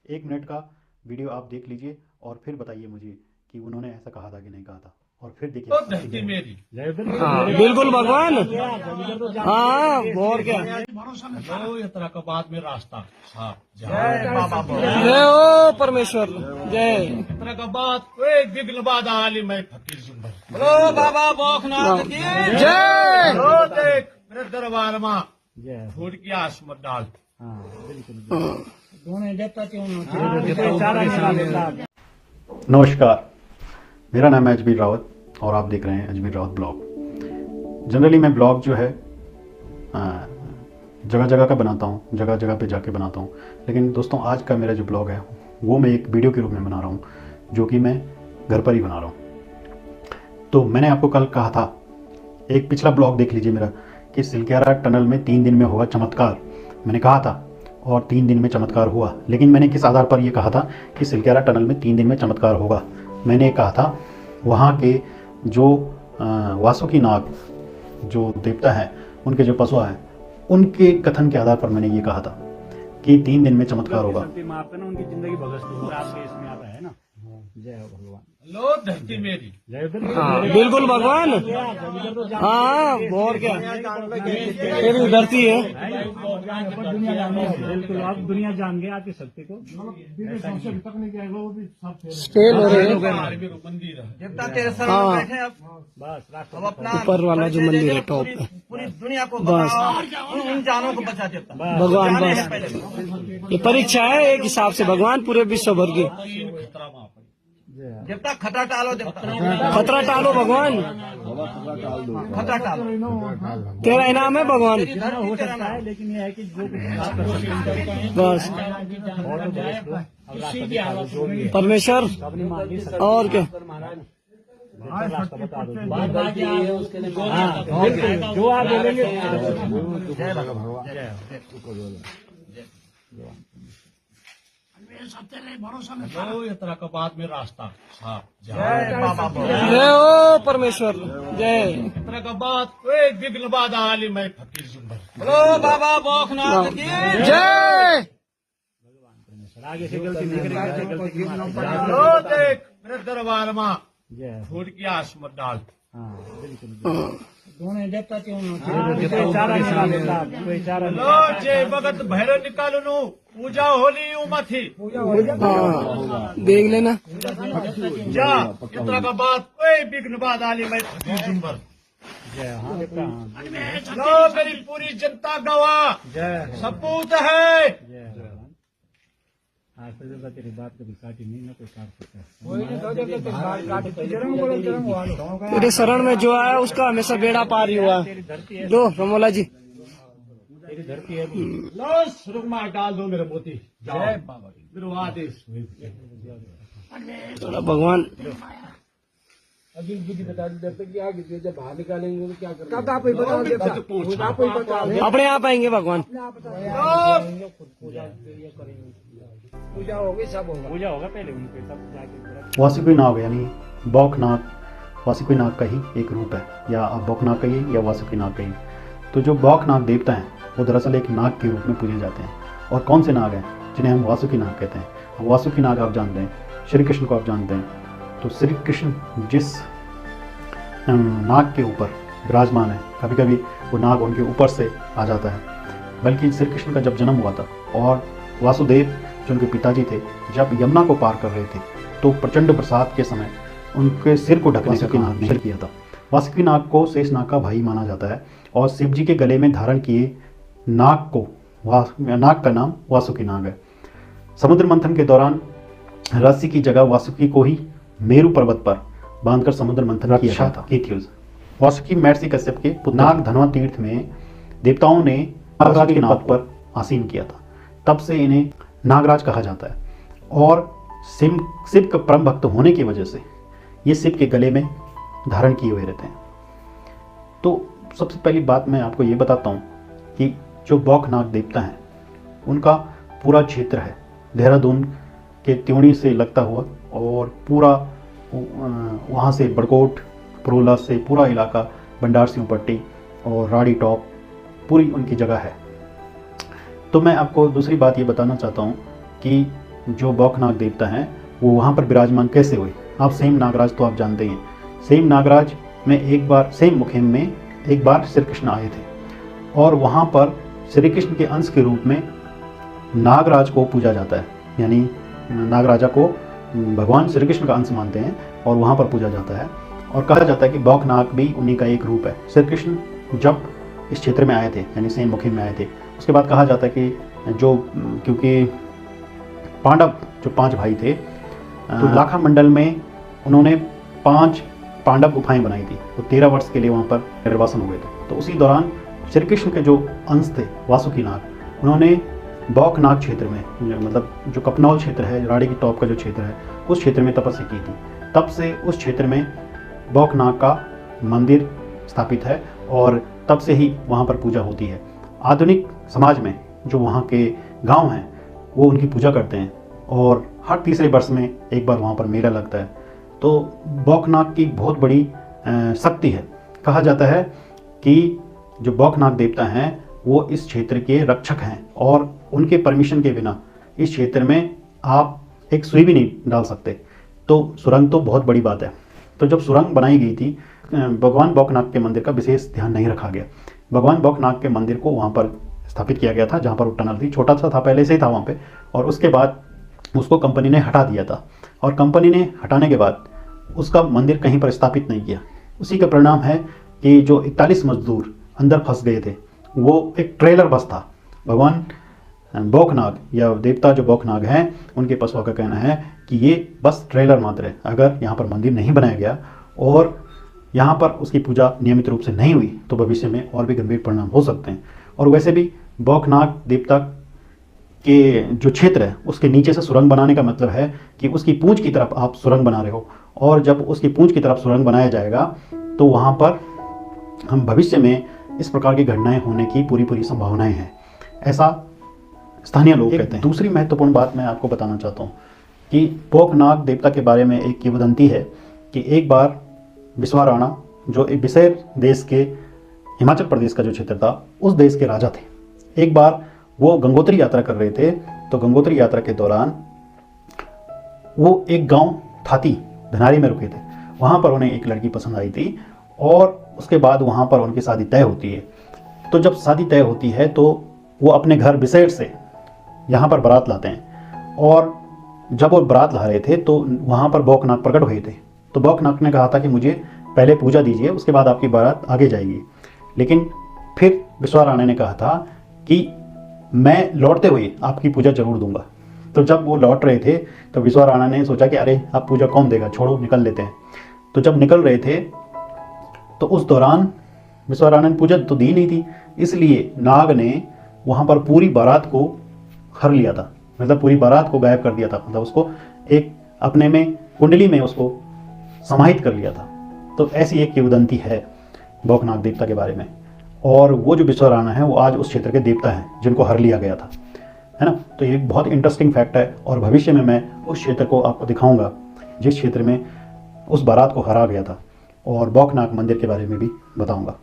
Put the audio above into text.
1 minute का video आप देख लीजिए और फिर बताइए मुझे कि उन्होंने ऐसा कहा था कि नहीं कहा था। और फिर देखिए धरती मेरी। हाँ बिल्कुल भगवान। हाँ और क्या। लो ये तरह का बात में रास्ता साफ। जय हो परमेश्वर जय। इस तरह का बात एक विघ्न बाधा आली मैं फकीर जुम्बर। बोलो बाबा भोकनाथ की जय। लो देख मेरे दरबार में फूट की आसमत डाल। नमस्कार, मेरा नाम है अजमेर रावत और आप देख रहे हैं अजमेर रावत ब्लॉग। जनरली मैं ब्लॉग जो है जगह जगह का बनाता हूँ, जगह जगह पे जाके बनाता हूँ। लेकिन दोस्तों आज का मेरा जो ब्लॉग है वो मैं एक वीडियो के रूप में बना रहा हूँ, जो कि मैं घर पर ही बना रहा हूँ। तो मैंने आपको कल कहा था, एक पिछला ब्लॉग देख लीजिए मेरा, कि सिलक्यारा टनल में 3 दिन में होगा चमत्कार। मैंने कहा था और 3 दिन में चमत्कार हुआ। लेकिन मैंने किस आधार पर यह कहा था कि सिलक्यारा टनल में 3 दिन में चमत्कार होगा? मैंने कहा था वहाँ के जो वासुकी नाग जो देवता हैं, उनके जो पशुआ हैं, उनके कथन के आधार पर मैंने ये कहा था कि 3 दिन में चमत्कार होगा। उनकी जिंदगी भगत आपके इसमें आता है ना। जय हो भगवान। लो धरती मेरी। हाँ बिल्कुल भगवान। हाँ और क्या। तेरी धरती है। बिल्कुल आप दुनिया जान गए आपकी शक्ति को। स्केल हो रहे हैं। मंदिर है। देवता तेरे सर में बैठे हैं अब अपना ऊपर वाला जो मंदिर है टॉप पे, पूरी दुनिया को बताओ, उन जानों को बचा देता भगवान बस ये परीक्षा है एक हिसाब से भगवान पूरे विश्व भर की। देवता खतरा टालो, देवता खतरा टालो भगवान, खतरा टालो। तेरा इनाम है भगवान। हो सकता है लेकिन ये है कि जो बस परमेश्वर और क्या। जो आप बोलेंगे लो ये तरह का बात में रास्ता साफ। जय हो परमेश्वर जय। इस तरह का बात एक विघ्न बाधा आली मैं फकीर जुम्बर। बोलो बाबा भोकनाथ की जय। आगे से गलती नहीं करेंगे। लो देख मेरे दरबार में फूट की आसमत डाल। लो जय भगत भैरव निकालो नु पूजा होली उमथी। हाँ देख लेना। जा इस तरह का बात कोई विघ्न बाधा आली मैं फकीर जुम्बर। लो मेरी पूरी जनता गवाह सपूत है। तेरी बात कभी काटी नहीं ना कोई काट सकता। तेरे शरण में जो आया उसका हमेशा बेड़ा पार ही हुआ। दो रमोला जी तेरी धरती है। लो सुरमा डाल दो मेरे मोती। जय बाबा मेरे आदेश। भगवान अभी बुद्धि बता दी देवता की आगे जब बाहर निकालेंगे तो क्या करेंगे? अपने आप आएंगे भगवान। पूजा होगी, सब होगा। पूजा होगा पहले उनके, तब जाके वासुकी नाग यानी बौखनाग, वासुकी नाग का ही एक रूप है, या आप बौखनाग कहिए या वासुकी नाग कहिए। तो जो बौखनाग देवता हैं वो दरअसल एक नाग के रूप में पूजे जाते हैं। और कौन से नाग हैं जिन्हें हम वासुकी नाग कहते हैं? वासुकी नाग आप जानते हैं, श्री कृष्ण को आप जानते हैं। तो श्री कृष्ण जिस नाग के ऊपर विराजमान है, कभी कभी वो नाग उनके ऊपर से आ जाता है। बल्कि श्री कृष्ण का जब जन्म हुआ था और वासुदेव जो उनके पिताजी थे, जब यमुना को पार कर रहे थे, तो प्रचंड बरसात के समय उनके सिर को ढकने का काम नहीं किया था। वासुकी नाग को शेष नाग का भाई माना जाता है और शिव जी के गले में धारण किए नाग को नाग का नाम वासुकी नाग है। समुद्र मंथन के दौरान रस्सी की जगह वासुकी को ही मेरु पर्वत पर बांधकर समुद्र मंथन किया था। वासुकी महर्षि कश्यप के पुत्र नाग धनवा तीर्थ में देवताओं ने नागराज के पद पर आसीन किया था, तब से इन्हें नागराज कहा जाता है। और शिव का परम भक्त होने की वजह से ये शिव के गले में धारण किए हुए रहते हैं। तो सबसे पहली बात मैं आपको ये बताता हूँ कि जो बौखनाग देवता हैं उनका पूरा क्षेत्र है देहरादून के त्योणी से लगता हुआ, और पूरा वहाँ से बड़कोट परोला से पूरा इलाका, भंडार सिंह पट्टी और राड़ी टॉप, पूरी उनकी जगह है। तो मैं आपको दूसरी बात ये बताना चाहता हूँ कि जो बौखनाग देवता हैं वो वहाँ पर विराजमान कैसे हुए। आप सेम नागराज तो आप जानते हैं, सेम नागराज में एक बार सेम मुखिम में एक बार श्री कृष्ण आए थे और वहाँ पर श्री कृष्ण के अंश के रूप में नागराज को पूजा जाता है, यानी नागराजा को भगवान श्री कृष्ण का अंश मानते हैं और वहाँ पर पूजा जाता है। और कहा जाता है कि बौखनाग भी उन्हीं का एक रूप है। श्री कृष्ण जब इस क्षेत्र में आए थे, यानी सेम मुखिम में आए थे, उसके बाद कहा जाता है कि क्योंकि पांडव जो 5 भाई थे, तो लाखा मंडल में उन्होंने 5 पांडव गुफाएं बनाई थी, वो 13 वर्ष के लिए वहाँ पर निर्वासन हुए थे। तो उसी दौरान श्री कृष्ण के जो अंश थे वासुकी नाग, उन्होंने बौखनाग क्षेत्र में, मतलब जो कपनौल क्षेत्र है, राड़ी की टॉप का जो क्षेत्र है, उस क्षेत्र में तपस्या की थी। तब से उस क्षेत्र में बौखनाग का मंदिर स्थापित है और तब से ही वहाँ पर पूजा होती है। आधुनिक समाज में जो वहाँ के गांव हैं वो उनकी पूजा करते हैं और हर तीसरे वर्ष में एक बार वहाँ पर मेला लगता है। तो बौखनाग की बहुत बड़ी शक्ति है। कहा जाता है कि जो बौखनाग देवता हैं वो इस क्षेत्र के रक्षक हैं और उनके परमिशन के बिना इस क्षेत्र में आप एक सुई भी नहीं डाल सकते। तो सुरंग तो बहुत बड़ी बात है। तो जब सुरंग बनाई गई थी, भगवान बौखनाग के मंदिर का विशेष ध्यान नहीं रखा गया। भगवान बौखनाग के मंदिर को वहाँ पर स्थापित किया गया था जहाँ पर वो टनल थी, छोटा सा था, पहले से ही था वहाँ पे, और उसके बाद उसको कंपनी ने हटा दिया था। और कंपनी ने हटाने के बाद उसका मंदिर कहीं पर स्थापित नहीं किया। उसी का परिणाम है कि जो 41 मजदूर अंदर फंस गए थे, वो एक ट्रेलर बस था। भगवान बौखनाग या देवता जो बौखनाग हैं, उनके पशुओं का कहना है कि ये बस ट्रेलर मात्र है। अगर यहाँ पर मंदिर नहीं बनाया गया और यहाँ पर उसकी पूजा नियमित रूप से नहीं हुई तो भविष्य में और भी गंभीर परिणाम हो सकते हैं। और वैसे भी बौखनाग देवता के जो क्षेत्र है उसके नीचे से सुरंग बनाने का मतलब है कि उसकी पूंछ की तरफ आप सुरंग बना रहे हो, और जब उसकी पूंछ की तरफ सुरंग बनाया जाएगा तो वहाँ पर हम भविष्य में इस प्रकार की घटनाएं होने की पूरी संभावनाएं हैं, ऐसा स्थानीय लोग कहते हैं। दूसरी महत्वपूर्ण बात मैं आपको बताना चाहता हूँ कि बौखनाग देवता के बारे में एक किंवदंती है कि एक बार विश्वाराणा, जो एक विशेर देश के हिमाचल प्रदेश का जो क्षेत्र था, उस देश के राजा थे। एक बार वो गंगोत्री यात्रा कर रहे थे, तो गंगोत्री यात्रा के दौरान वो एक गांव थाती धनारी में रुके थे। वहाँ पर उन्हें एक लड़की पसंद आई थी और उसके बाद वहाँ पर उनकी शादी तय होती है। तो जब शादी तय होती है तो वो अपने घर विशेर से यहाँ पर बारात लाते हैं, और जब वो बारात ला रहे थे तो वहाँ पर बौखनाग प्रकट हुए थे। तो बौखनाग ने कहा था कि मुझे पहले पूजा दीजिए, उसके बाद आपकी बारात आगे जाएगी। लेकिन फिर विश्वाराणा ने कहा था कि मैं लौटते हुए आपकी पूजा जरूर दूंगा। तो जब वो लौट रहे थे तो विश्वाराणा ने सोचा कि अरे अब पूजा कौन देगा, छोड़ो निकल लेते हैं। तो जब निकल रहे थे तो उस दौरान विश्वाराणा ने पूजा तो दी नहीं थी, इसलिए नाग ने वहाँ पर पूरी बारात को हर लिया था, मतलब पूरी बारात को गायब कर दिया था, मतलब उसको एक अपने में कुंडली में उसको समाहित कर लिया था। तो ऐसी एक किंवदंती है बौखनाग देवता के बारे में। और वो जो विश्वाराणा है वो आज उस क्षेत्र के देवता हैं जिनको हर लिया गया था, है ना। तो ये एक बहुत इंटरेस्टिंग फैक्ट है और भविष्य में मैं उस क्षेत्र को आपको दिखाऊंगा जिस क्षेत्र में उस बारात को हरा गया था, और बौखनाग मंदिर के बारे में भी बताऊंगा।